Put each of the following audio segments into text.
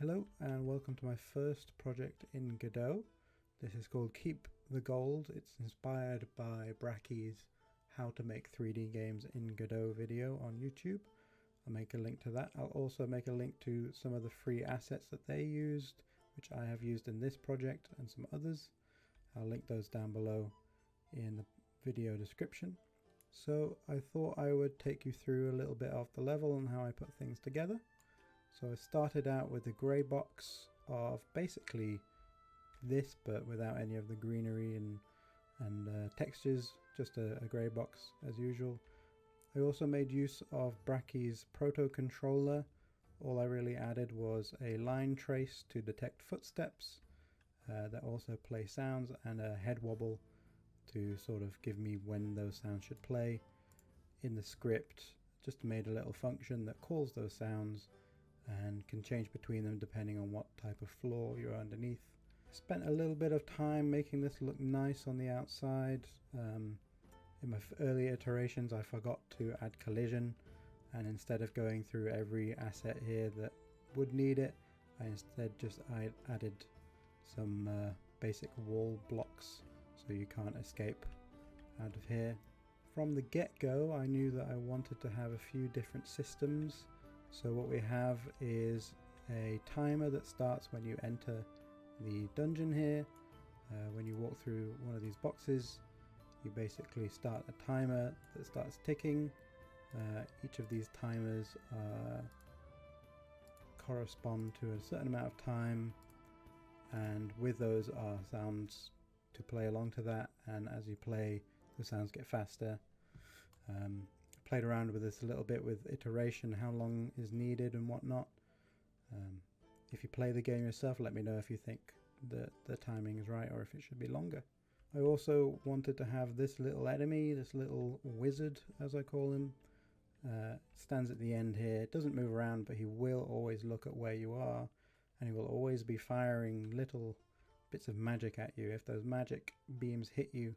Hello and welcome to my first project in Godot. This is called Keep the Gold. It's inspired by Brackeys' How to Make 3D Games in Godot video on YouTube. I'll make a link to that. I'll also make a link to some of the free assets that they used, which I have used in this project and some others. I'll link those down below in the video description. So I thought I would take you through a little bit of the level and how I put things together. So I started out with a grey box of basically this, but without any of the greenery and textures, just a grey box as usual. I also made use of Brackeys' proto controller. All I really added was a line trace to detect footsteps that also play sounds, and a head wobble to sort of give me when those sounds should play. In the script, just made a little function that calls those sounds and can change between them depending on what type of floor you're underneath. I spent a little bit of time making this look nice on the outside. In my early iterations I forgot to add collision, and instead of going through every asset here that would need it, I instead just added some basic wall blocks so you can't escape out of here. From the get-go I knew that I wanted to have a few different systems. So what we have is a timer that starts when you enter the dungeon here. When you walk through one of these boxes, you basically start a timer that starts ticking. Each of these timers correspond to a certain amount of time, and with those are sounds to play along to that, and as you play the sounds get faster. Played around with this a little bit with iteration, how long is needed and whatnot. If you play the game yourself, let me know if you think that the timing is right or if it should be longer. I also wanted to have this little enemy, this little wizard as I call him, stands at the end here. Doesn't move around, but he will always look at where you are, and he will always be firing little bits of magic at you. If those magic beams hit you,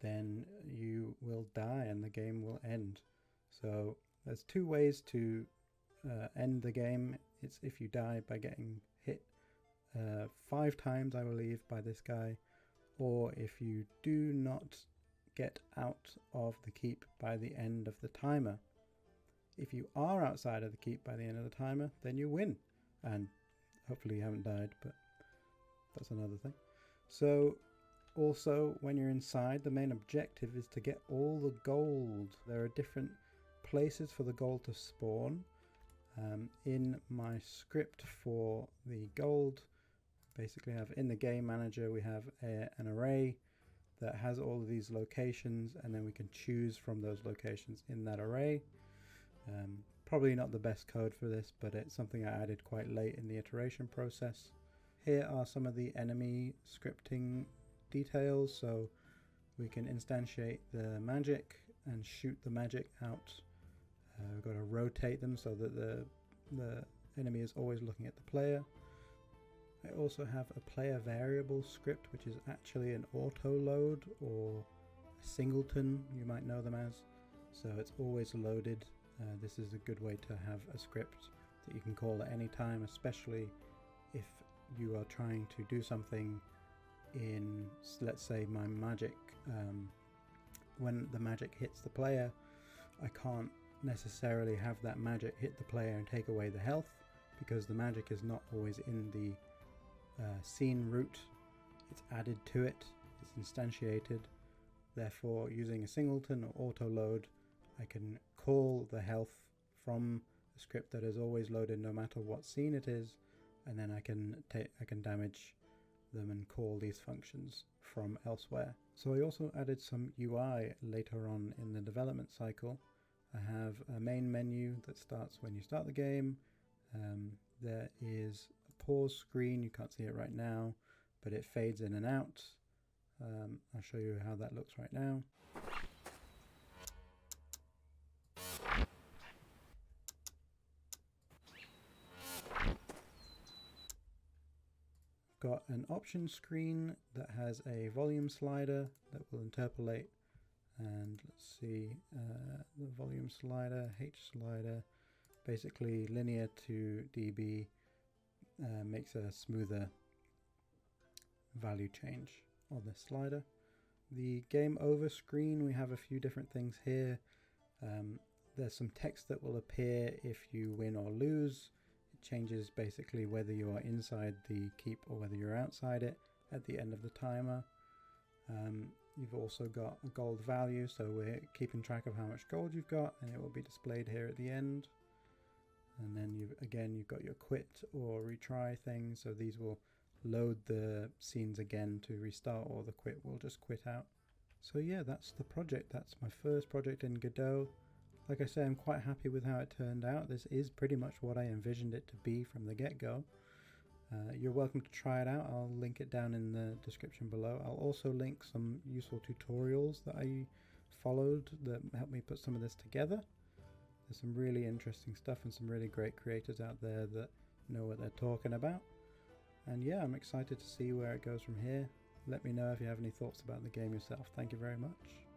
then you will die and the game will end. So there's two ways to end the game. It's if you die by getting hit 5 times, I believe, by this guy, or if you do not get out of the keep by the end of the timer. If you are outside of the keep by the end of the timer, then you win, and hopefully you haven't died, but that's another thing. So also, when you're inside, the main objective is to get all the gold. There are different places for the gold to spawn. In my script for the gold, basically have in the game manager, we have an array that has all of these locations, and then we can choose from those locations in that array. Probably not the best code for this, but it's something I added quite late in the iteration process. Here are some of the enemy scripting details, so we can instantiate the magic and shoot the magic out. We've got to rotate them so that the enemy is always looking at the player. I also have a player variable script, which is actually an autoload or a singleton, you might know them as. So it's always loaded. This is a good way to have a script that you can call at any time, especially if you are trying to do something in, let's say, my magic. When the magic hits the player, I can't necessarily have that magic hit the player and take away the health, because the magic is not always in the scene route. It's added to it, it's instantiated. Therefore, using a singleton or auto load, I can call the health from a script that is always loaded no matter what scene it is, and then I can damage them and call these functions from elsewhere. So I also added some UI later on in the development cycle. I have a main menu that starts when you start the game. There is a pause screen, you can't see it right now, but it fades in and out. I'll show you how that looks right now. Got an option screen that has a volume slider that will interpolate, and let's see, the volume slider, H slider, basically linear to dB, makes a smoother value change on this slider. The game over screen, we have a few different things here. There's some text that will appear if you win or lose. It changes basically whether you are inside the keep or whether you're outside it at the end of the timer. You've also got a gold value, so we're keeping track of how much gold you've got, and it will be displayed here at the end. And then you've got your quit or retry things, so these will load the scenes again to restart, or the quit will just quit out. So yeah, that's the project. That's my first project in Godot. Like I say, I'm quite happy with how it turned out. This is pretty much what I envisioned it to be from the get-go. You're welcome to try it out. I'll link it down in the description below. I'll also link some useful tutorials that I followed that helped me put some of this together. There's some really interesting stuff and some really great creators out there that know what they're talking about. And yeah, I'm excited to see where it goes from here. Let me know if you have any thoughts about the game yourself. Thank you very much.